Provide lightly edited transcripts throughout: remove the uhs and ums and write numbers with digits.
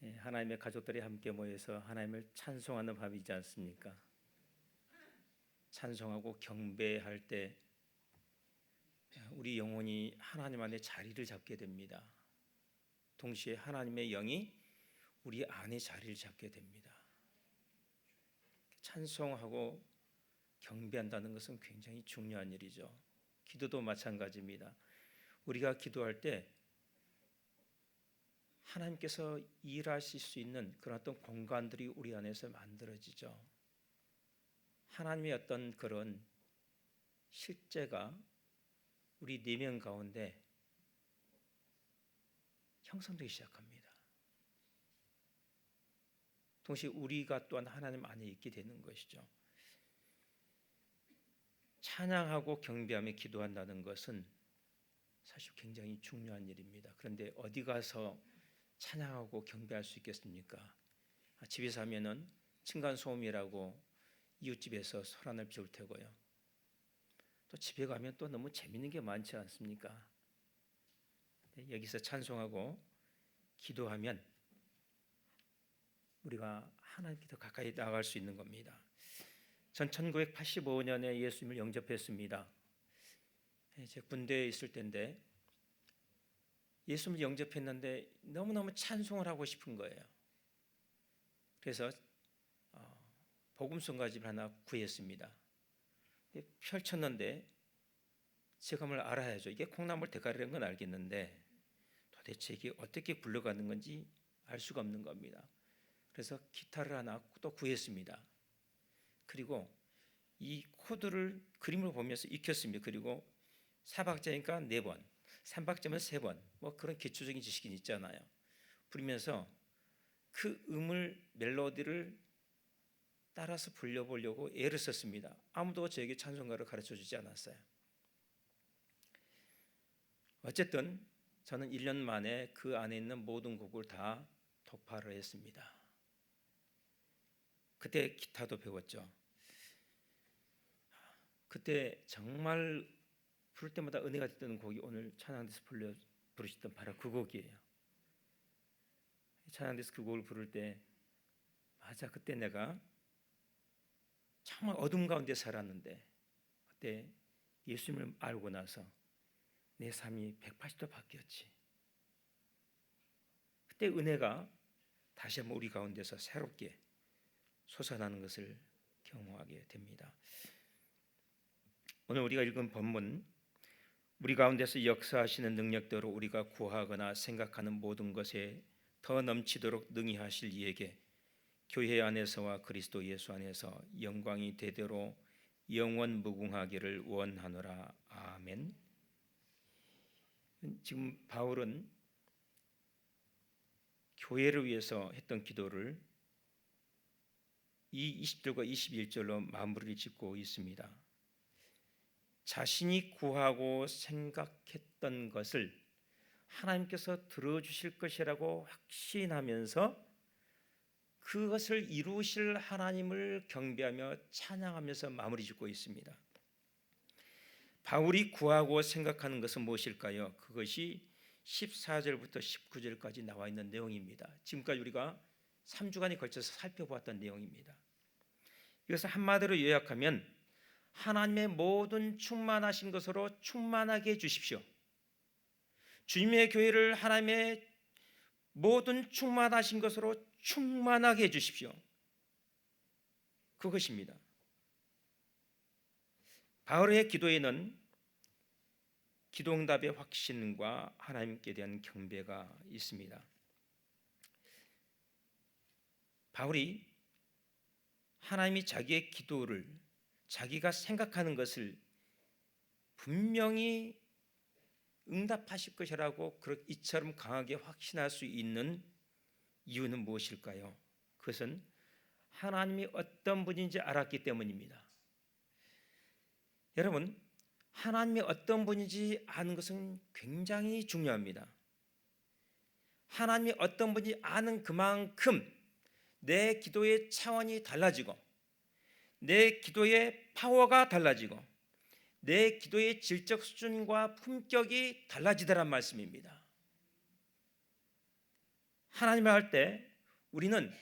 하나님의 가족들이 함께 모여서 하나님을 찬송하는 밤이지 않습니까? 찬송하고 경배할 때 우리 영혼이 하나님 안에 자리를 잡게 됩니다. 동시에 하나님의 영이 우리 안에 자리를 잡게 됩니다. 찬송하고 경배한다는 것은 굉장히 중요한 일이죠. 기도도 마찬가지입니다. 우리가 기도할 때 하나님께서 일하실 수 있는 그런 어떤 공간들이 우리 안에서 만들어지죠. 하나님의 어떤 그런 실제가 우리 내면 가운데 형성되기 시작합니다. 동시에 우리가 또한 하나님 안에 있게 되는 것이죠. 찬양하고 경배하며 기도한다는 것은 사실 굉장히 중요한 일입니다. 그런데 어디 가서 찬양하고 경배할 수 있겠습니까? 집에서 하면은 층간소음이라고 이웃집에서 소란을 피울 테고요. 또 집에 가면 또 너무 재밌는 게 많지 않습니까? 여기서 찬송하고 기도하면 우리가 하나님께 더 가까이 나아갈 수 있는 겁니다. 전 1985년에 예수님을 영접했습니다. 제 군대에 있을 때인데 예수님을 영접했는데 너무너무 찬송을 하고 싶은 거예요. 그래서 복음성가집을 하나 구했습니다. 펼쳤는데 제가 뭘 알아야죠. 이게 콩나물 대가리라는 건 알겠는데 도대체 이게 어떻게 굴러가는 건지 알 수가 없는 겁니다. 그래서 기타를 하나 또 구했습니다. 그리고 이 코드를 그림을 보면서 익혔습니다. 그리고 4박자니까 4번, 3박자면 3번, 뭐 그런 기초적인 지식이 있잖아요. 부르면서 그 멜로디를 따라서 불려보려고 애를 썼습니다. 아무도 저에게 찬송가를 가르쳐 주지 않았어요. 어쨌든 저는 1년 만에 그 안에 있는 모든 곡을 다 독파를 했습니다. 그때 기타도 배웠죠. 그때 정말 부를 때마다 은혜가 됐던 곡이 오늘 찬양대에서 부르시던 바로 그 곡이에요. 찬양대에서 그 곡을 부를 때 맞아, 그때 내가 정말 어둠 가운데 살았는데 그때 예수님을 알고 나서 내 삶이 180도 바뀌었지. 그때 은혜가 다시 한번 우리 가운데서 새롭게 솟아나는 것을 경험하게 됩니다. 오늘 우리가 읽은 본문, 우리 가운데서 역사하시는 능력대로 우리가 구하거나 생각하는 모든 것에 더 넘치도록 능히 하실 이에게 교회 안에서와 그리스도 예수 안에서 영광이 대대로 영원 무궁하기를 원하노라. 아멘. 지금 바울은 교회를 위해서 했던 기도를 이 20절과 21절로 마무리를 짓고 있습니다. 자신이 구하고 생각했던 것을 하나님께서 들어주실 것이라고 확신하면서 그것을 이루실 하나님을 경배하며 찬양하면서 마무리 짓고 있습니다. 바울이 구하고 생각하는 것은 무엇일까요? 그것이 14절부터 19절까지 나와 있는 내용입니다. 지금까지 우리가 3주간에 걸쳐서 살펴보았던 내용입니다. 이것을 한마디로 요약하면 하나님의 모든 충만하신 것으로 충만하게 해주십시오. 주님의 교회를 하나님의 모든 충만하신 것으로 충만하게 해주십시오. 그것입니다. 바울의 기도에는 기도응답의 확신과 하나님께 대한 경배가 있습니다. 바울이 하나님이 자기의 기도를, 자기가 생각하는 것을 분명히 응답하실 것이라고 이처럼 강하게 확신할 수 있는 이유는 무엇일까요? 그것은 하나님이 어떤 분인지 알았기 때문입니다. 여러분, 하나님이 어떤 분인지 아는 것은 굉장히 중요합니다. 하나님이 어떤 분인지 아는 그만큼 내 기도의 차원이 달라지고 내 기도의 파워가 달라지고 내 기도의 질적 수준과 품격이 달라지더란 말씀입니다. 하나님을 할 때 우리는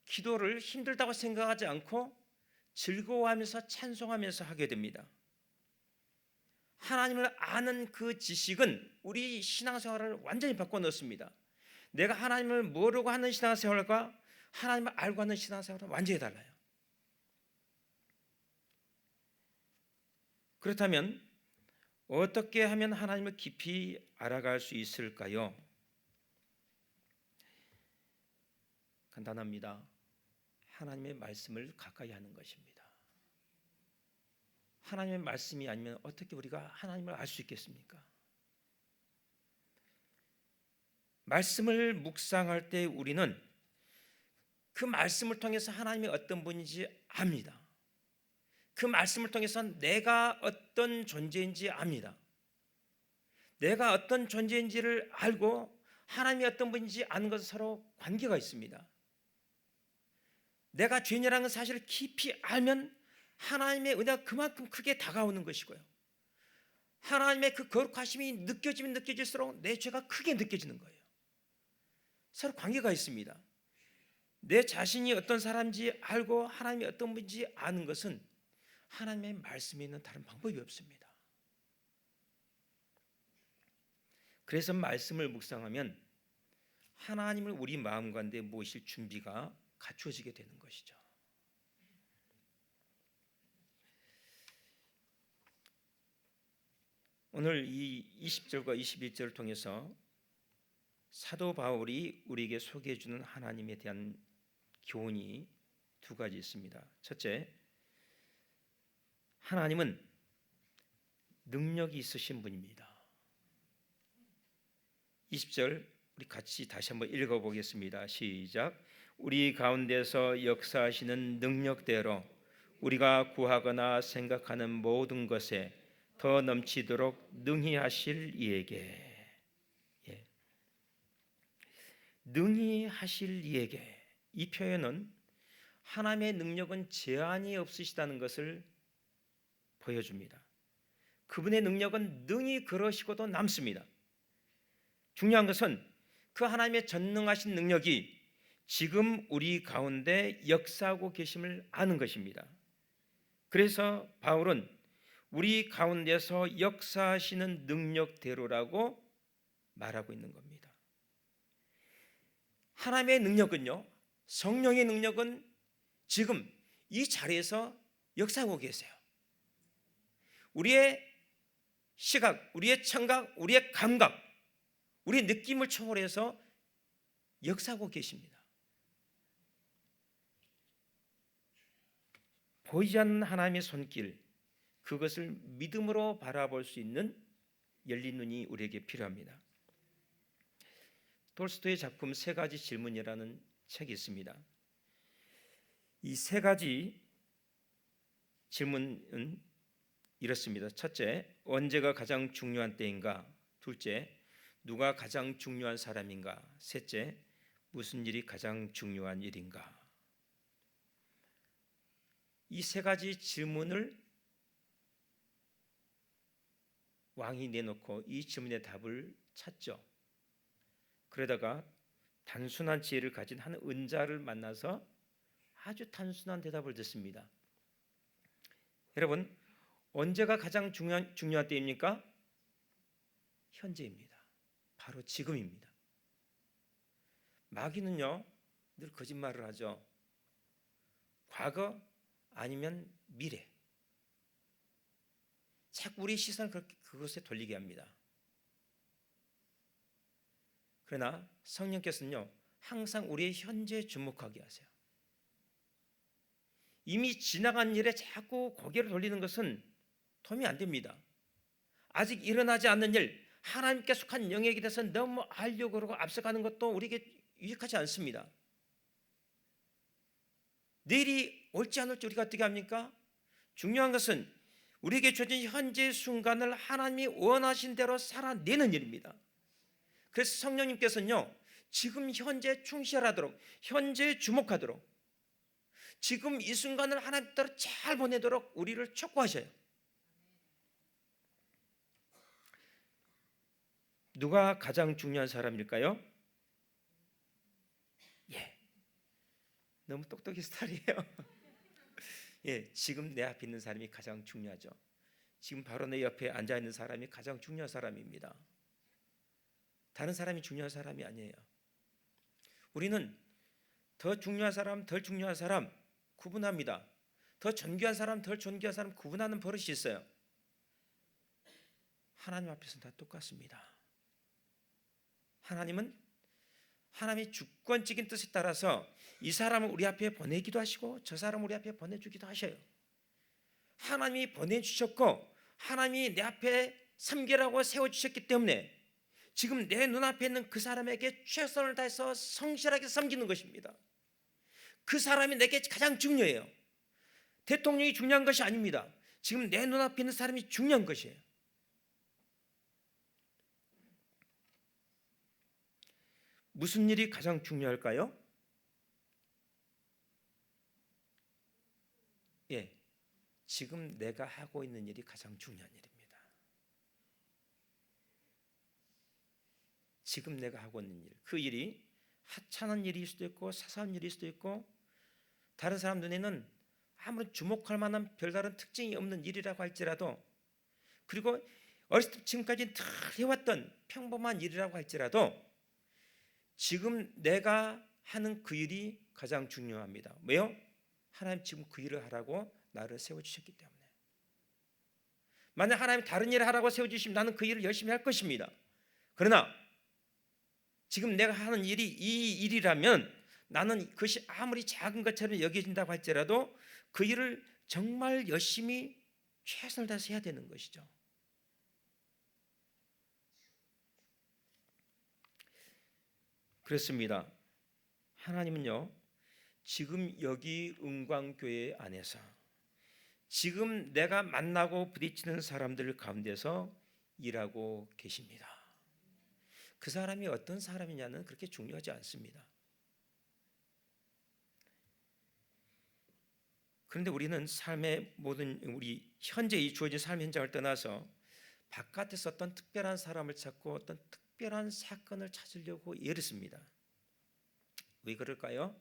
기도를 힘들다고 생각하지 않고 즐거워하면서 찬송하면서 하게 됩니다. 하나님을 아는 그 지식은 우리 신앙생활을 완전히 바꿔 넣습니다. 내가 하나님을 모르고 하는 신앙생활과 하나님을 알고 하는 신앙생활은 완전히 달라요. 그렇다면 어떻게 하면 하나님을 깊이 알아갈 수 있을까요? 간단합니다. 하나님의 말씀을 가까이 하는 것입니다. 하나님의 말씀이 아니면 어떻게 우리가 하나님을 알 수 있겠습니까? 말씀을 묵상할 때 우리는 그 말씀을 통해서 하나님이 어떤 분인지 압니다. 그 말씀을 통해서 내가 어떤 존재인지 압니다. 내가 어떤 존재인지를 알고 하나님이 어떤 분인지 아는 것은 서로 관계가 있습니다. 내가 죄인이라는 사실을 깊이 알면 하나님의 은혜가 그만큼 크게 다가오는 것이고요. 하나님의 그 거룩하심이 느껴지면 느껴질수록 내 죄가 크게 느껴지는 거예요. 서로 관계가 있습니다. 내 자신이 어떤 사람인지 알고 하나님이 어떤 분인지 아는 것은 하나님의 말씀에 있는 다른 방법이 없습니다. 그래서 말씀을 묵상하면 하나님을 우리 마음 가운데 모실 준비가 갖추어지게 되는 것이죠. 오늘 이 20절과 21절을 통해서 사도 바울이 우리에게 소개해 주는 하나님에 대한 교훈이 두 가지 있습니다. 첫째, 하나님은 능력이 있으신 분입니다. 20절 우리 같이 다시 한번 읽어보겠습니다. 시작. 우리 가운데서 역사하시는 능력대로 우리가 구하거나 생각하는 모든 것에 더 넘치도록 능히 하실 이에게, 능히 하실 이에게, 이 표현은 하나님의 능력은 제한이 없으시다는 것을 보여줍니다. 그분의 능력은 능히 그러시고도 남습니다. 중요한 것은 그 하나님의 전능하신 능력이 지금 우리 가운데 역사하고 계심을 아는 것입니다. 그래서 바울은 우리 가운데서 역사하시는 능력대로라고 말하고 있는 겁니다. 하나님의 능력은요, 성령의 능력은 지금 이 자리에서 역사하고 계세요. 우리의 시각, 우리의 청각, 우리의 감각, 우리의 느낌을 초월해서 역사하고 계십니다. 보이지 않는 하나님의 손길, 그것을 믿음으로 바라볼 수 있는 열린 눈이 우리에게 필요합니다. 톨스토이의 작품 세 가지 질문이라는 책이 있습니다. 이 세 가지 질문은 이렇습니다. 첫째, 언제가 가장 중요한 때인가? 둘째, 누가 가장 중요한 사람인가? 셋째, 무슨 일이 가장 중요한 일인가? 이 세 가지 질문을 왕이 내놓고 이 질문의 답을 찾죠. 그러다가 단순한 지혜를 가진 한 은자를 만나서 아주 단순한 대답을 듣습니다. 여러분, 언제가 가장 중요한 때입니까? 현재입니다. 바로 지금입니다. 마귀는요, 늘 거짓말을 하죠. 과거 아니면 미래. 자꾸 우리 시선을 그것에 돌리게 합니다. 그러나 성령께서는요, 항상 우리의 현재에 주목하게 하세요. 이미 지나간 일에 자꾸 고개를 돌리는 것은 도움이 안 됩니다. 아직 일어나지 않는 일, 하나님께 속한 영역에 대해서 너무 알려고 그러고 앞서가는 것도 우리에게 유익하지 않습니다. 내일이 올지 안 올지 우리가 어떻게 합니까? 중요한 것은 우리에게 주어진 현재 순간을 하나님이 원하신 대로 살아내는 일입니다. 그래서 성령님께서는요, 지금 현재 충실하도록, 현재에 주목하도록, 지금 이 순간을 하나님 따라 잘 보내도록 우리를 촉구하셔요. 누가 가장 중요한 사람일까요? 너무 똑똑이 스타일이에요. 예, 지금 내 앞에 있는 사람이 가장 중요하죠. 지금 바로 내 옆에 앉아 있는 사람이 가장 중요한 사람입니다. 다른 사람이 중요한 사람이 아니에요. 우리는 더 중요한 사람, 덜 중요한 사람 구분합니다. 더 존귀한 사람, 덜 존귀한 사람 구분하는 버릇이 있어요. 하나님 앞에서는 다 똑같습니다. 하나님은 하나님의 주권적인 뜻에 따라서 이 사람을 우리 앞에 보내기도 하시고 저 사람을 우리 앞에 보내주기도 하셔요. 하나님이 보내주셨고 하나님이 내 앞에 섬기라고 세워주셨기 때문에 지금 내 눈앞에 있는 그 사람에게 최선을 다해서 성실하게 섬기는 것입니다. 그 사람이 내게 가장 중요해요. 대통령이 중요한 것이 아닙니다. 지금 내 눈앞에 있는 사람이 중요한 것이에요. 무슨 일이 가장 중요할까요? 예, 지금 내가 하고 있는 일이 가장 중요한 일입니다. 지금 내가 하고 있는 일, 그 일이 하찮은 일일 수도 있고 사소한 일일 수도 있고 다른 사람 눈에는 아무런 주목할 만한 별다른 특징이 없는 일이라고 할지라도, 그리고 어렸을 때 지금까지 늘 해왔던 평범한 일이라고 할지라도 지금 내가 하는 그 일이 가장 중요합니다. 왜요? 하나님 지금 그 일을 하라고 나를 세워주셨기 때문에. 만약 하나님 다른 일을 하라고 세워주시면 나는 그 일을 열심히 할 것입니다. 그러나 지금 내가 하는 일이 이 일이라면 나는 그것이 아무리 작은 것처럼 여겨진다고 할지라도 그 일을 정말 열심히 최선을 다해서 해야 되는 것이죠. 그렇습니다. 하나님은요, 지금 여기 은광교회 안에서 지금 내가 만나고 부딪히는 사람들 가운데서 일하고 계십니다. 그 사람이 어떤 사람이냐는 그렇게 중요하지 않습니다. 그런데 우리는 삶의 모든 우리 현재 이 주어진 삶의 현장을 떠나서 바깥에서 어떤 특별한 사람을 찾고 어떤 특별한 사건을 찾으려고 애를 씁니다. 왜 그럴까요?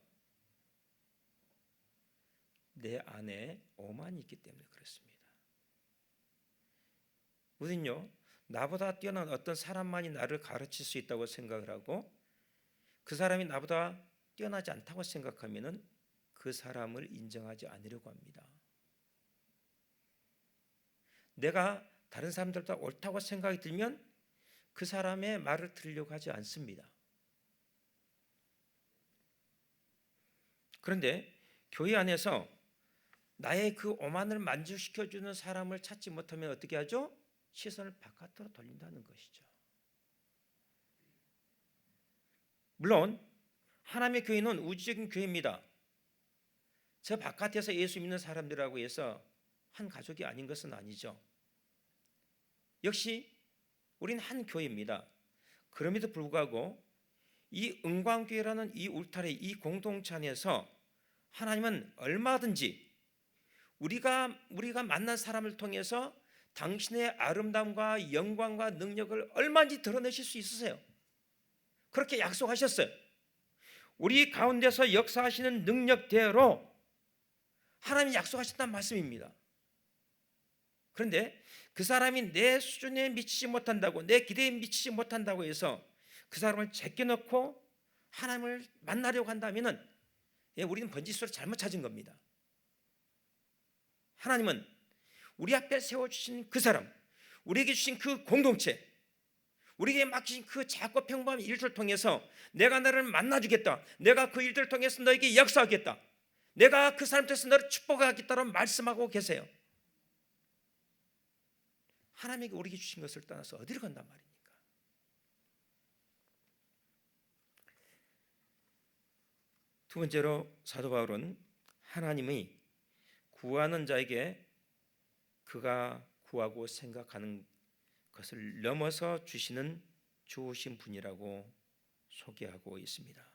내 안에 오만이 있기 때문에 그렇습니다. 우리는요, 나보다 뛰어난 어떤 사람만이 나를 가르칠 수 있다고 생각을 하고 그 사람이 나보다 뛰어나지 않다고 생각하면은 그 사람을 인정하지 않으려고 합니다. 내가 다른 사람들보다 옳다고 생각이 들면 그 사람의 말을 들으려고 하지 않습니다. 그런데 교회 안에서 나의 그 오만을 만족시켜주는 사람을 찾지 못하면 어떻게 하죠? 시선을 바깥으로 돌린다는 것이죠. 물론 하나님의 교회는 우주적인 교회입니다. 저 바깥에서 예수 믿는 사람들하고 해서 한 가족이 아닌 것은 아니죠. 역시 우린 한 교회입니다. 그럼에도 불구하고 이 은광교회라는 이 울타리, 이 공동체 안에서 하나님은 얼마든지 우리가 만난 사람을 통해서 당신의 아름다움과 영광과 능력을 얼마든지 드러내실 수 있으세요. 그렇게 약속하셨어요. 우리 가운데서 역사하시는 능력대로 하나님이 약속하셨다는 말씀입니다. 그런데 그 사람이 내 수준에 미치지 못한다고, 내 기대에 미치지 못한다고 해서 그 사람을 제껴놓고 하나님을 만나려고 한다면 우리는 번지수를 잘못 찾은 겁니다. 하나님은 우리 앞에 세워주신 그 사람, 우리에게 주신 그 공동체, 우리에게 맡기신 그 작고 평범한 일들을 통해서 내가 너를 만나주겠다, 내가 그 일들을 통해서 너에게 역사하겠다, 내가 그 사람 통해서 너를 축복하겠다고 말씀하고 계세요. 하나님에게 우리에게 주신 것을 떠나서 어디로 간단 말입니까? 두 번째로 사도 바울은 하나님의 구하는 자에게 그가 구하고 생각하는 것을 넘어서 주시는 좋으신 분이라고 소개하고 있습니다.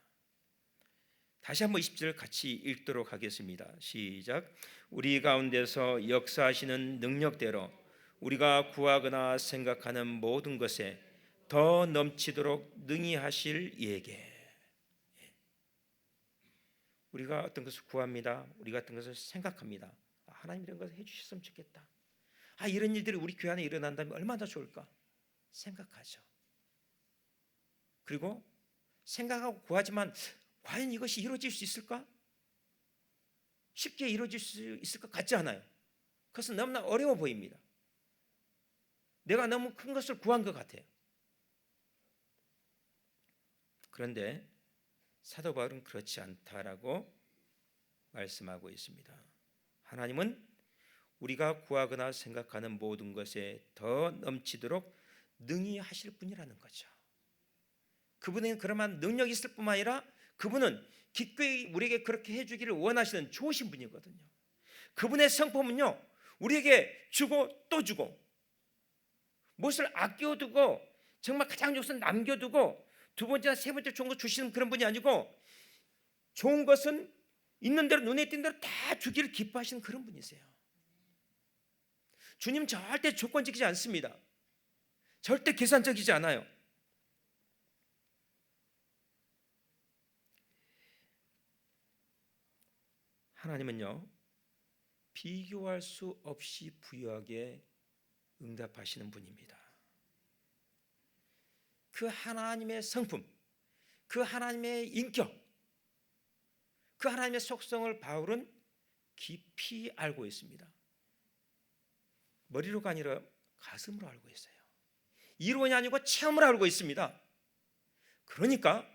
다시 한번 20절 같이 읽도록 하겠습니다. 시작. 우리 가운데서 역사하시는 능력대로 우리가 구하거나 생각하는 모든 것에 더 넘치도록 능히 하실 이에게. 우리가 어떤 것을 구합니다. 우리가 어떤 것을 생각합니다. 하나님 이런 것을 해주셨으면 좋겠다. 이런 일들이 우리 교회 안에 일어난다면 얼마나 좋을까 생각하죠. 그리고 생각하고 구하지만 과연 이것이 이루어질 수 있을까? 쉽게 이루어질 수 있을 것 같지 않아요. 그것은 너무나 어려워 보입니다. 내가 너무 큰 것을 구한 것 같아요. 그런데 사도 바울은 그렇지 않다라고 말씀하고 있습니다. 하나님은 우리가 구하거나 생각하는 모든 것에 더 넘치도록 능히 하실 분이라는 거죠. 그분은 그러한 능력이 있을 뿐만 아니라 그분은 기꺼이 우리에게 그렇게 해주기를 원하시는 좋으신 분이거든요. 그분의 성품은요, 우리에게 주고 또 주고, 무엇을 아껴두고 정말 가장 좋은 것을 남겨두고 두 번째나 세 번째 좋은 것 주시는 그런 분이 아니고, 좋은 것은 있는 대로 눈에 띈 대로 다 주기를 기뻐하시는 그런 분이세요. 주님 절대 조건적이지 않습니다. 절대 계산적이지 않아요. 하나님은요, 비교할 수 없이 부유하게 응답하시는 분입니다. 그 하나님의 성품, 그 하나님의 인격, 그 하나님의 속성을 바울은 깊이 알고 있습니다. 머리로가 아니라 가슴으로 알고 있어요. 이론이 아니고 체험을 알고 있습니다. 그러니까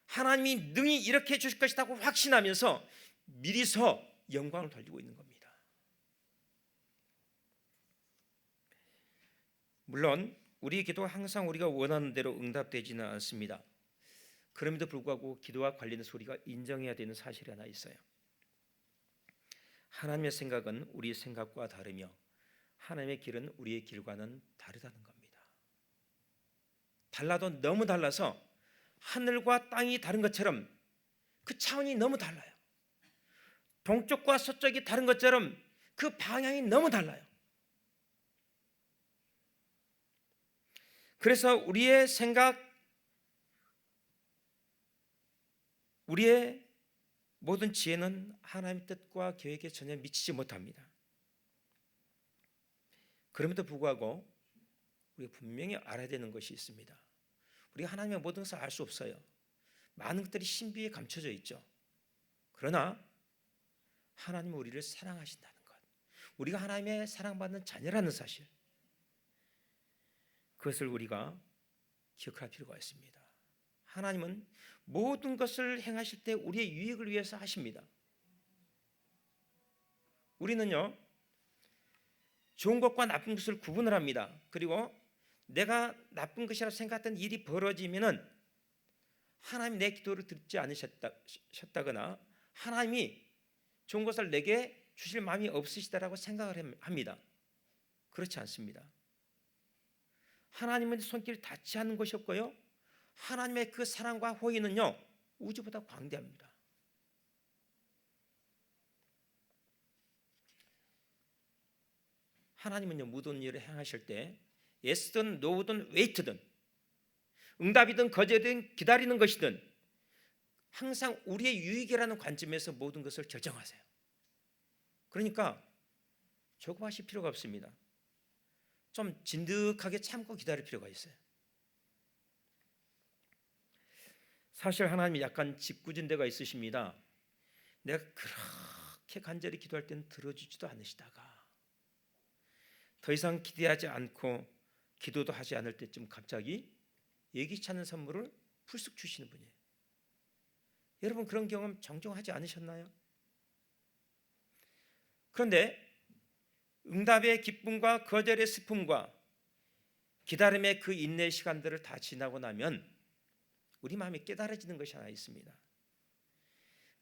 하나님이 능히 이렇게 해주실 것이라고 확신하면서 미리서 영광을 돌리고 있는 겁니다. 물론 우리의 기도가 항상 우리가 원하는 대로 응답되지는 않습니다. 그럼에도 불구하고 기도와 관련된 소리가 인정해야 되는 사실이 하나 있어요. 하나님의 생각은 우리의 생각과 다르며 하나님의 길은 우리의 길과는 다르다는 겁니다. 달라도 너무 달라서 하늘과 땅이 다른 것처럼 그 차원이 너무 달라요. 동쪽과 서쪽이 다른 것처럼 그 방향이 너무 달라요. 그래서 우리의 생각, 우리의 모든 지혜는 하나님의 뜻과 계획에 전혀 미치지 못합니다. 그럼에도 불구하고 우리가 분명히 알아야 되는 것이 있습니다. 우리가 하나님의 모든 것을 알 수 없어요. 많은 것들이 신비에 감춰져 있죠. 그러나 하나님은 우리를 사랑하신다는 것, 우리가 하나님의 사랑받는 자녀라는 사실, 그것을 우리가 기억할 필요가 있습니다. 하나님은 모든 것을 행하실 때 우리의 유익을 위해서 하십니다. 우리는요, 좋은 것과 나쁜 것을 구분을 합니다. 그리고 내가 나쁜 것이라고 생각했던 일이 벌어지면은 하나님이 내 기도를 듣지 않으셨다거나 하나님이 좋은 것을 내게 주실 마음이 없으시다라고 생각을 합니다. 그렇지 않습니다. 하나님의 손길이 닿지 않는 것이 없고요, 하나님의 그 사랑과 호의는요, 우주보다 광대합니다. 하나님은요, 모든 일을 행하실 때 예스든 노든 웨이트든 응답이든 거절이든 기다리는 것이든 항상 우리의 유익이라는 관점에서 모든 것을 결정하세요. 그러니까 조급하실 필요가 없습니다. 좀 진득하게 참고 기다릴 필요가 있어요. 사실 하나님이 약간 짓궂은 데가 있으십니다. 내가 그렇게 간절히 기도할 때는 들어주지도 않으시다가 더 이상 기대하지 않고 기도도 하지 않을 때쯤 갑자기 예기치 않은 선물을 풀쑥 주시는 분이에요. 여러분 그런 경험 종종 하지 않으셨나요? 그런데 응답의 기쁨과 거절의 슬픔과 기다림의 그 인내의 시간들을 다 지나고 나면 우리 마음이 깨달아지는 것이 하나 있습니다.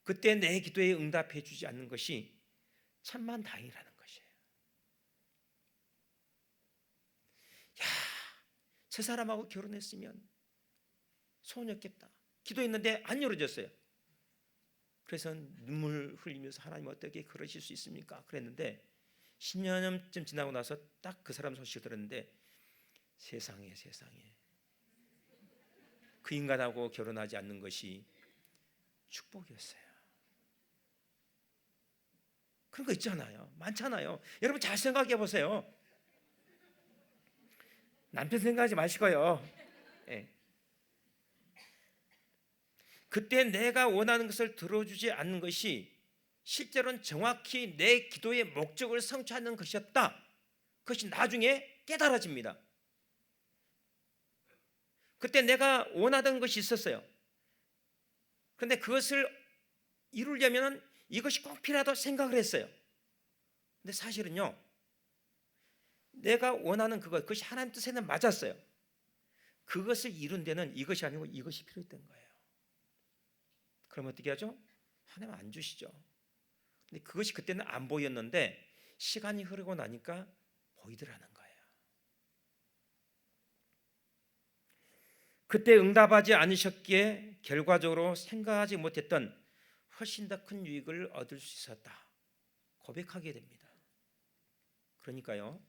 그때 내 기도에 응답해 주지 않는 것이 천만 다행이라는 것이에요. 야, 저 사람하고 결혼했으면 소원이었겠다. 기도했는데 안 이루어졌어요. 그래서 눈물 흘리면서 하나님 어떻게 그러실 수 있습니까? 그랬는데 10년쯤 지나고 나서 딱 그 사람 소식을 들었는데 세상에 그 인간하고 결혼하지 않는 것이 축복이었어요. 그런 거 있잖아요. 많잖아요. 여러분 잘 생각해 보세요. 남편 생각하지 마시고요. 예. 그때 내가 원하는 것을 들어주지 않는 것이 실제로는 정확히 내 기도의 목적을 성취하는 것이었다. 그것이 나중에 깨달아집니다. 그때 내가 원하던 것이 있었어요. 그런데 그것을 이루려면 이것이 꼭 필요하다고 생각을 했어요. 근데 사실은요, 내가 원하는 그것이 하나님 뜻에는 맞았어요. 그것을 이룬 데는 이것이 아니고 이것이 필요했던 거예요. 그럼 어떻게 하죠? 하나님 안 주시죠. 근데 그것이 그때는 안 보였는데 시간이 흐르고 나니까 보이더라는 거예요. 그때 응답하지 않으셨기에 결과적으로 생각하지 못했던 훨씬 더 큰 유익을 얻을 수 있었다. 고백하게 됩니다. 그러니까요,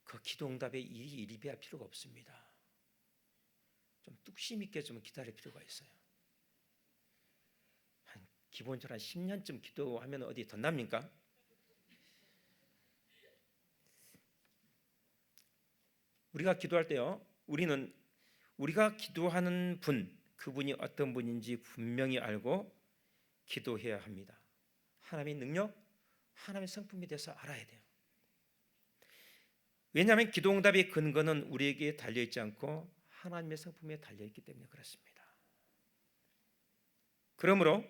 그 기도 응답에 일이 비할 필요가 없습니다. 좀 뚝심 있게 좀 기다릴 필요가 있어요. 기본적으로 한 10년쯤 기도하면 어디 덧납니까? 우리가 기도할 때요, 우리가 기도하는 분, 그분이 어떤 분인지 분명히 알고 기도해야 합니다. 하나님의 능력, 하나님의 성품에 대해서 알아야 돼요. 왜냐하면 기도 응답의 근거는 우리에게 달려있지 않고 하나님의 성품에 달려있기 때문에 그렇습니다. 그러므로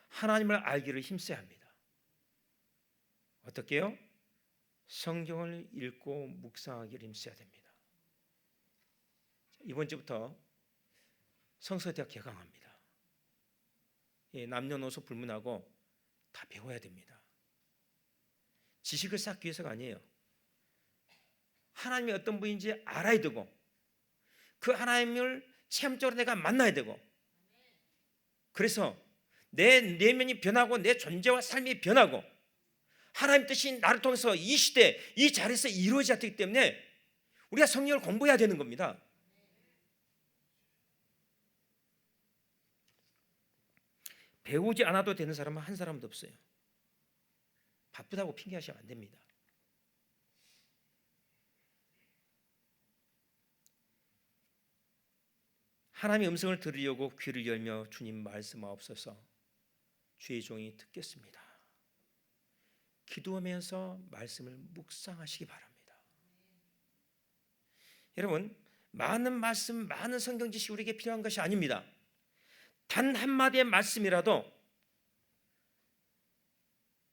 하나님을 알기를 힘써야 합니다. 어떻게요? 성경을 읽고 묵상하기를 힘써야 됩니다. 이번 주부터 성서대학 개강합니다. 남녀노소 불문하고 다 배워야 됩니다. 지식을 쌓기 위해서가 아니에요. 하나님이 어떤 분인지 알아야 되고 그 하나님을 체험적으로 내가 만나야 되고, 그래서 내 내면이 변하고 내 존재와 삶이 변하고 하나님 뜻이 나를 통해서 이 시대 이 자리에서 이루어져야 되기 때문에 우리가 성경을 공부해야 되는 겁니다. 배우지 않아도 되는 사람은 한 사람도 없어요. 바쁘다고 핑계하시면 안 됩니다. 하나님의 음성을 들으려고 귀를 열며 주님 말씀하옵소서, 주의 종이 듣겠습니다. 기도하면서 말씀을 묵상하시기 바랍니다. 여러분, 많은 말씀, 많은 성경 지식이 우리에게 필요한 것이 아닙니다. 단 한마디의 말씀이라도,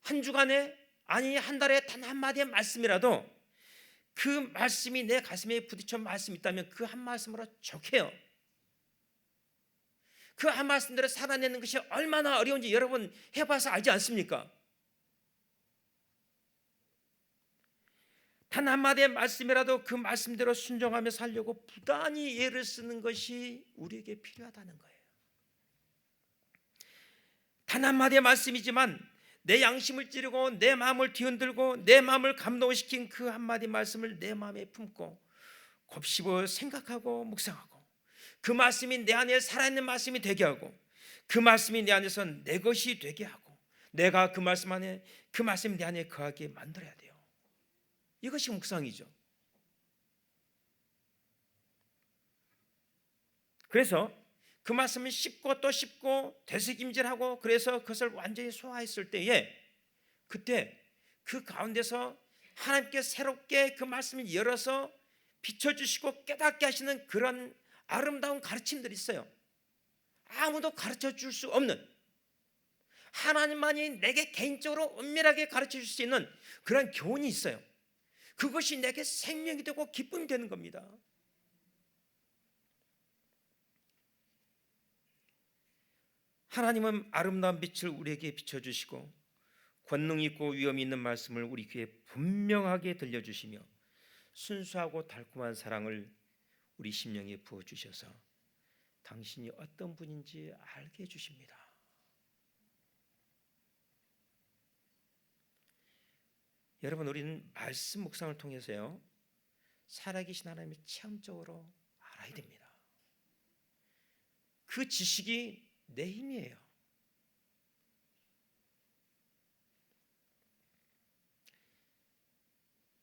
한 주간에 아니 한 달에 단 한마디의 말씀이라도 그 말씀이 내 가슴에 부딪혀 말씀이 있다면 그 한 말씀으로 족해요. 그 한 말씀대로 살아내는 것이 얼마나 어려운지 여러분 해봐서 알지 않습니까? 단 한마디의 말씀이라도 그 말씀대로 순종하며 살려고 부단히 애를 쓰는 것이 우리에게 필요하다는 거예요. 단 한마디의 말씀이지만 내 양심을 찌르고 내 마음을 뒤흔들고 내 마음을 감동시킨 그 한마디 말씀을 내 마음에 품고 곱씹어 생각하고 묵상하고 그 말씀이 내 안에 살아있는 말씀이 되게 하고 그 말씀이 내 안에서 내 것이 되게 하고 내가 그 말씀 안에 그 말씀이 내 안에 거하게 만들어야 돼요. 이것이 묵상이죠. 그래서 그 말씀을 씹고 또 씹고 되새김질하고 그래서 그것을 완전히 소화했을 때에 그때 그 가운데서 하나님께 새롭게 그 말씀을 열어서 비춰주시고 깨닫게 하시는 그런 아름다운 가르침들이 있어요. 아무도 가르쳐 줄 수 없는, 하나님만이 내게 개인적으로 은밀하게 가르쳐 줄 수 있는 그런 교훈이 있어요. 그것이 내게 생명이 되고 기쁨이 되는 겁니다. 하나님은 아름다운 빛을 우리에게 비춰주시고 권능 있고 위엄이 있는 말씀을 우리 귀에 분명하게 들려주시며 순수하고 달콤한 사랑을 우리 심령에 부어주셔서 당신이 어떤 분인지 알게 해주십니다. 여러분, 우리는 말씀 묵상을 통해서요 살아계신 하나님을 체험적으로 알아야 됩니다. 그 지식이 내 힘이에요.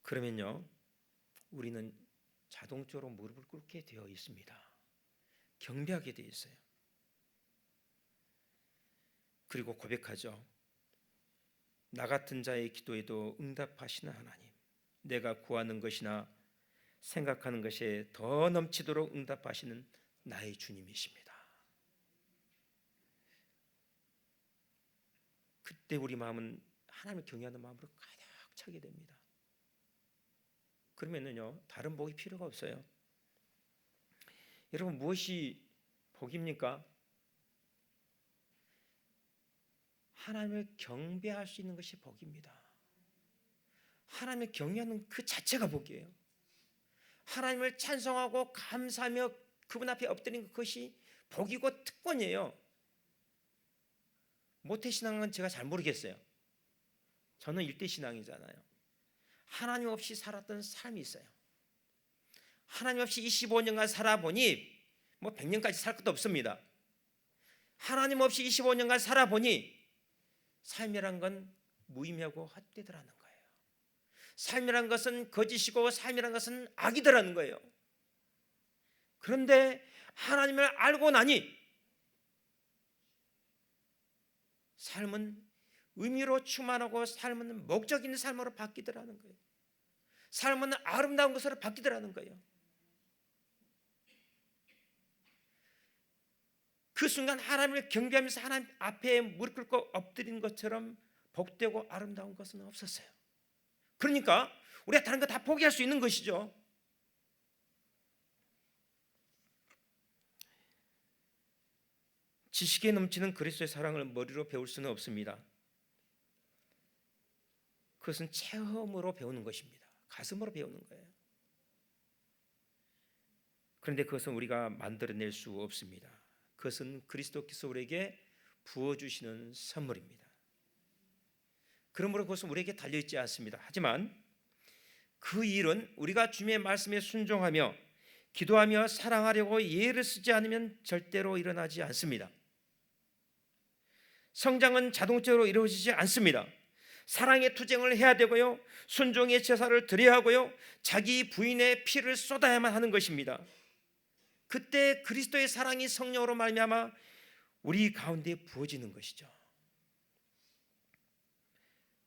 그러면요, 우리는 자동적으로 무릎을 꿇게 되어 있습니다. 경배하게 되어 있어요. 그리고 고백하죠. 나 같은 자의 기도에도 응답하시는 하나님, 내가 구하는 것이나 생각하는 것에 더 넘치도록 응답하시는 나의 주님이십니다. 그때 우리 마음은 하나님을 경외하는 마음으로 가득 차게 됩니다. 그러면은요, 다른 복이 필요가 없어요. 여러분, 무엇이 복입니까? 하나님을 경배할 수 있는 것이 복입니다. 하나님을 경외하는 그 자체가 복이에요. 하나님을 찬송하고 감사하며 그분 앞에 엎드리는 것이 복이고 특권이에요. 모태신앙은 제가 잘 모르겠어요. 저는 일대신앙이잖아요. 하나님 없이 살았던 삶이 있어요. 하나님 없이 25년간 살아보니 뭐 100년까지 살 것도 없습니다. 하나님 없이 25년간 살아보니 삶이란 건 무의미하고 헛되더라는 거예요. 삶이란 것은 거짓이고 삶이란 것은 악이더라는 거예요. 그런데 하나님을 알고 나니 삶은 의미로 충만하고 삶은 목적 있는 삶으로 바뀌더라는 거예요. 삶은 아름다운 것으로 바뀌더라는 거예요. 그 순간 하나님을 경배하면서 하나님 앞에 무릎 꿇고 엎드리는 것처럼 복되고 아름다운 것은 없었어요. 그러니까 우리가 다른 거 다 포기할 수 있는 것이죠. 지식에 넘치는 그리스도의 사랑을 머리로 배울 수는 없습니다. 그것은 체험으로 배우는 것입니다. 가슴으로 배우는 거예요. 그런데 그것은 우리가 만들어낼 수 없습니다. 그것은 그리스도께서 우리에게 부어주시는 선물입니다. 그러므로 그것은 우리에게 달려있지 않습니다. 하지만 그 일은 우리가 주님의 말씀에 순종하며 기도하며 사랑하려고 예를 쓰지 않으면 절대로 일어나지 않습니다. 성장은 자동적으로 이루어지지 않습니다. 사랑의 투쟁을 해야 되고요, 순종의 제사를 드려야 하고요, 자기 부인의 피를 쏟아야만 하는 것입니다. 그때 그리스도의 사랑이 성령으로 말미암아 우리 가운데 부어지는 것이죠.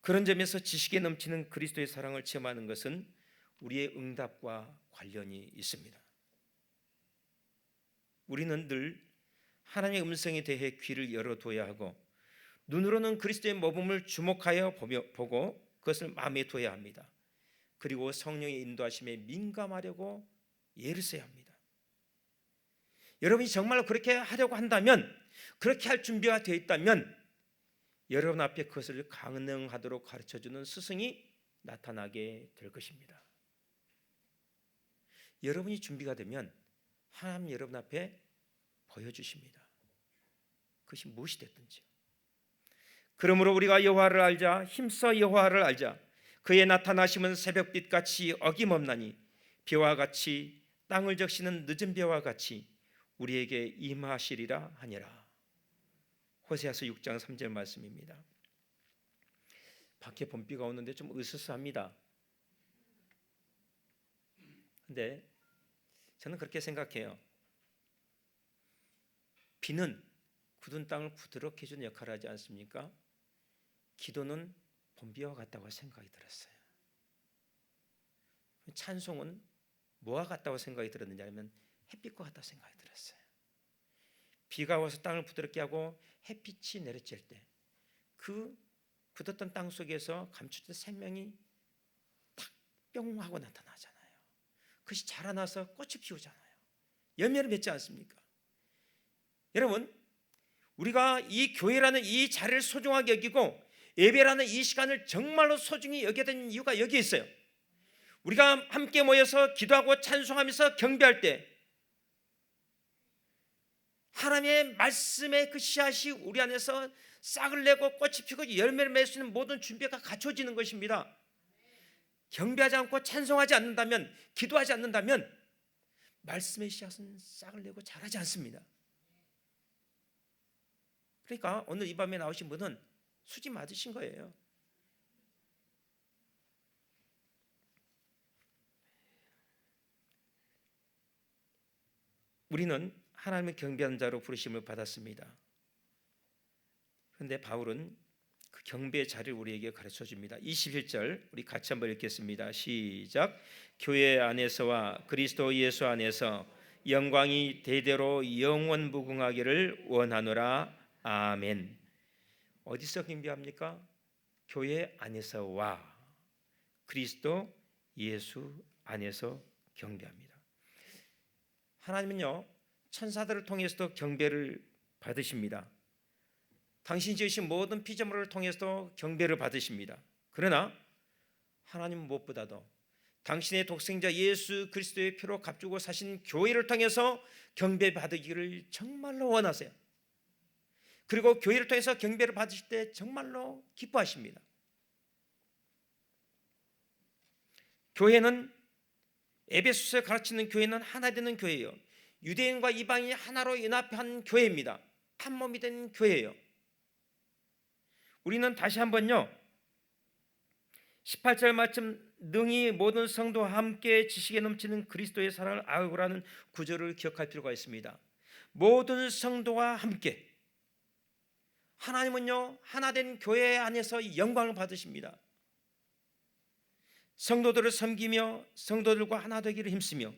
그런 점에서 지식에 넘치는 그리스도의 사랑을 체험하는 것은 우리의 응답과 관련이 있습니다. 우리는 늘 하나님의 음성에 대해 귀를 열어둬야 하고 눈으로는 그리스도의 모범을 주목하여 보고 그것을 마음에 둬야 합니다. 그리고 성령의 인도하심에 민감하려고 예를 써야 합니다. 여러분이 정말로 그렇게 하려고 한다면, 그렇게 할 준비가 되어 있다면 여러분 앞에 그것을 강능하도록 가르쳐주는 스승이 나타나게 될 것입니다. 여러분이 준비가 되면 하나님 여러분 앞에 보여주십니다. 그것이 무엇이 됐든지. 그러므로 우리가 여호와를 알자, 힘써 여호와를 알자. 그의 나타나심은 새벽빛같이 어김없나니 비와 같이 땅을 적시는 늦은 비와 같이 우리에게 임하시리라 하니라. 호세아서 6장 3절 말씀입니다. 밖에 봄비가 오는데 좀 으스스합니다. 근데 저는 그렇게 생각해요. 비는 굳은 땅을 부드럽게 해주는 역할을 하지 않습니까? 기도는 봄비와 같다고 생각이 들었어요. 찬송은 뭐와 같다고 생각이 들었느냐 하면 햇빛과 같다고 생각이 들었어요. 비가 와서 땅을 부드럽게 하고 햇빛이 내리칠 때 그 굳었던 땅 속에서 감추던 생명이 탁 뿅 하고 나타나잖아요. 그것이 자라나서 꽃이 피우잖아요. 열매를 맺지 않습니까? 여러분, 우리가 이 교회라는 이 자리를 소중하게 여기고 예배라는 이 시간을 정말로 소중히 여겨야 되는 이유가 여기에 있어요. 우리가 함께 모여서 기도하고 찬송하면서 경배할 때 하나님의 말씀의 그 씨앗이 우리 안에서 싹을 내고 꽃이 피고 열매를 맺을 수 있는 모든 준비가 갖춰지는 것입니다. 경배하지 않고 찬송하지 않는다면, 기도하지 않는다면 말씀의 씨앗은 싹을 내고 자라지 않습니다. 그러니까 오늘 이 밤에 나오신 분은 수지 맞으신 거예요. 우리는 하나님의 경배하는 자로 부르심을 받았습니다. 그런데 바울은 그 경배의 자리를 우리에게 가르쳐 줍니다. 21절 우리 같이 한번 읽겠습니다. 시작. 교회 안에서와 그리스도 예수 안에서 영광이 대대로 영원무궁하기를 원하노라. 아멘. 어디서 경배합니까? 교회 안에서와 그리스도 예수 안에서 경배합니다. 하나님은요, 천사들을 통해서도 경배를 받으십니다. 당신이 지으신 모든 피조물을 통해서도 경배를 받으십니다. 그러나 하나님은 무엇보다도 당신의 독생자 예수 그리스도의 피로 값주고 사신 교회를 통해서 경배받으기를 정말로 원하세요. 그리고 교회를 통해서 경배를 받으실 때 정말로 기뻐하십니다. 교회는, 에베소서에 가르치는 교회는 하나 되는 교회예요. 유대인과 이방인이 하나로 연합한 교회입니다. 한 몸이 된 교회예요. 우리는 다시 한번요, 18절 말씀, 능히 모든 성도와 함께 지식에 넘치는 그리스도의 사랑을 알고라는 구절을 기억할 필요가 있습니다. 모든 성도와 함께, 하나님은요 하나 된 교회 안에서 영광을 받으십니다. 성도들을 섬기며 성도들과 하나 되기를 힘쓰며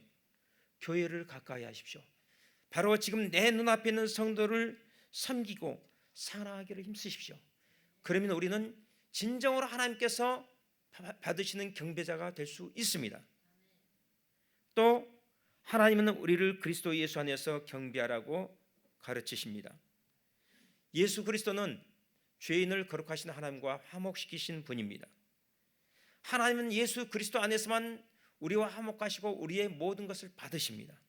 교회를 가까이 하십시오. 바로 지금 내 눈앞에 있는 성도를 섬기고 사랑하기를 힘쓰십시오. 그러면 우리는 진정으로 하나님께서 받으시는 경배자가 될 수 있습니다. 또 하나님은 우리를 그리스도 예수 안에서 경배하라고 가르치십니다. 예수 그리스도는 죄인을 거룩하신 하나님과 화목시키신 분입니다. 하나님은 예수 그리스도 안에서만 우리와 화목하시고 우리의 모든 것을 받으십니다.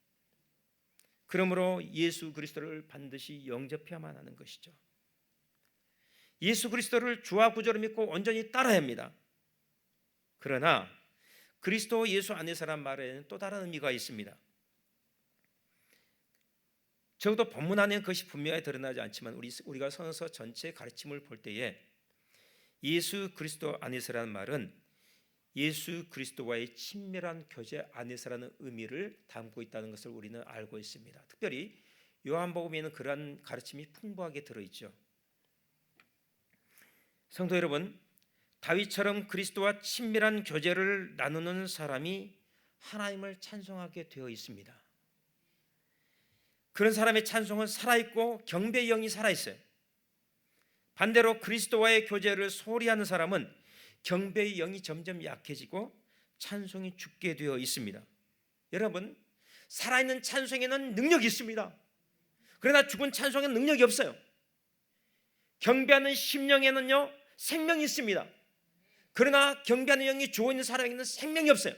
그러므로 예수 그리스도를 반드시 영접해야만 하는 것이죠. 예수 그리스도를 주와 구주로 믿고 온전히 따라야 합니다. 그러나 그리스도 예수 안에서란 말에는 또 다른 의미가 있습니다. 적어도 본문 안에는 그것이 분명히 드러나지 않지만 우리가 성서 전체 가르침을 볼 때에 예수 그리스도 안에서라는 말은 예수 그리스도와의 친밀한 교제 안에서라는 의미를 담고 있다는 것을 우리는 알고 있습니다. 특별히 요한복음에는 그러한 가르침이 풍부하게 들어있죠. 성도 여러분, 다윗처럼 그리스도와 친밀한 교제를 나누는 사람이 하나님을 찬송하게 되어 있습니다. 그런 사람의 찬송은 살아있고 경배의 영이 살아있어요. 반대로 그리스도와의 교제를 소홀히 하는 사람은 경배의 영이 점점 약해지고 찬송이 죽게 되어 있습니다. 여러분, 살아있는 찬송에는 능력이 있습니다. 그러나 죽은 찬송에는 능력이 없어요. 경배하는 심령에는요 생명이 있습니다. 그러나 경배하는 영이 죽어있는 사람에게는 생명이 없어요.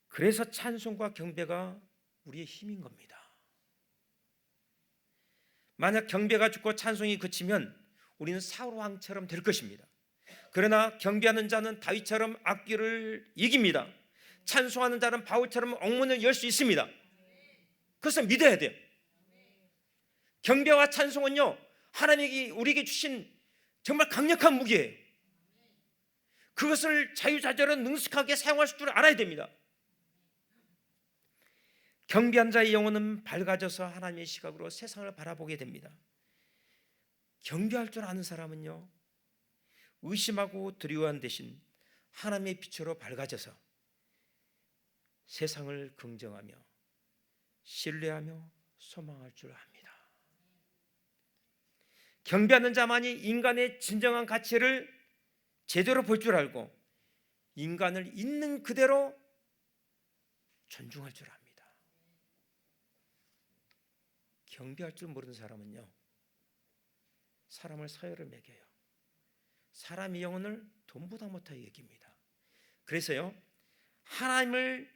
그래서 찬송과 경배가 우리의 힘인 겁니다. 만약 경배가 죽고 찬송이 그치면 우리는 사울 왕처럼 될 것입니다. 그러나 경배하는 자는 다윗처럼 악귀를 이깁니다. 찬송하는 자는 바울처럼 옥문을 열 수 있습니다. 그것을 믿어야 돼요. 경배와 찬송은요 하나님이 우리에게 주신 정말 강력한 무기예요. 그것을 자유자재로 능숙하게 사용할 줄 알아야 됩니다. 경배한 자의 영혼은 밝아져서 하나님의 시각으로 세상을 바라보게 됩니다. 경배할 줄 아는 사람은요 의심하고 두려워한 대신 하나님의 빛으로 밝아져서 세상을 긍정하며 신뢰하며 소망할 줄 압니다. 경배하는 자만이 인간의 진정한 가치를 제대로 볼 줄 알고 인간을 있는 그대로 존중할 줄 압니다. 경배할 줄 모르는 사람은요 사람을 서열을 매겨요. 사람의 영혼을 돈보다 못하게 여깁니다. 그래서요 하나님을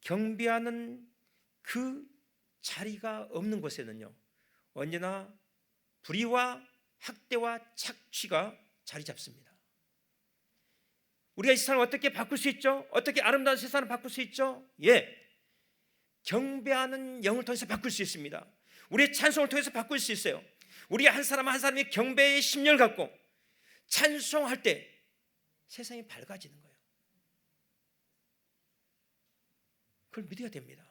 경배하는 그 자리가 없는 곳에는요 언제나 불의와 학대와 착취가 자리 잡습니다. 우리가 이 세상을 어떻게 바꿀 수 있죠? 어떻게 아름다운 세상을 바꿀 수 있죠? 경배하는 영을 통해서 바꿀 수 있습니다. 우리의 찬송을 통해서 바꿀 수 있어요. 우리 한 사람 한 사람이 경배의 심령을 갖고 찬송할 때 세상이 밝아지는 거예요. 그걸 믿어야 됩니다.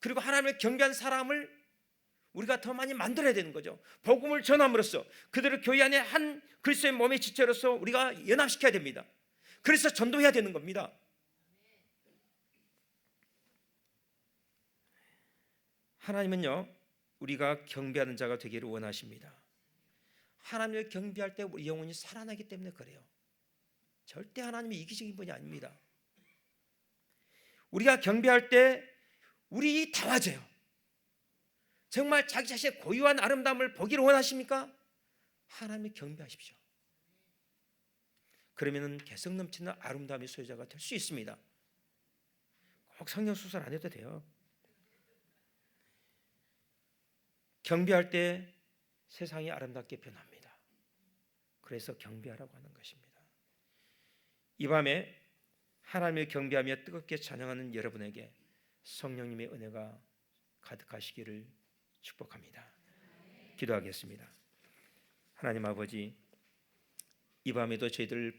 그리고 하나님을 경배한 사람을 우리가 더 많이 만들어야 되는 거죠. 복음을 전함으로써 그들을 교회 안에 한 그리스도의 몸의 지체로서 우리가 연합시켜야 됩니다. 그래서 전도해야 되는 겁니다. 하나님은요, 우리가 경배하는 자가 되기를 원하십니다. 하나님을 경배할 때 우리 영혼이 살아나기 때문에 그래요. 절대 하나님이 이기적인 분이 아닙니다. 우리가 경배할 때 우리 달라져요. 정말 자기 자신의 고유한 아름다움을 보기를 원하십니까? 하나님을 경배하십시오. 그러면 개성 넘치는 아름다움의 소유자가 될 수 있습니다. 꼭 성경 수술 안 해도 돼요. 경배할 때 세상이 아름답게 변합니다. 그래서 경배하라고 하는 것입니다. 이 밤에 하나님을 경배하며 뜨겁게 찬양하는 여러분에게 성령님의 은혜가 가득하시기를 축복합니다. 기도하겠습니다. 하나님 아버지, 이 밤에도 저희들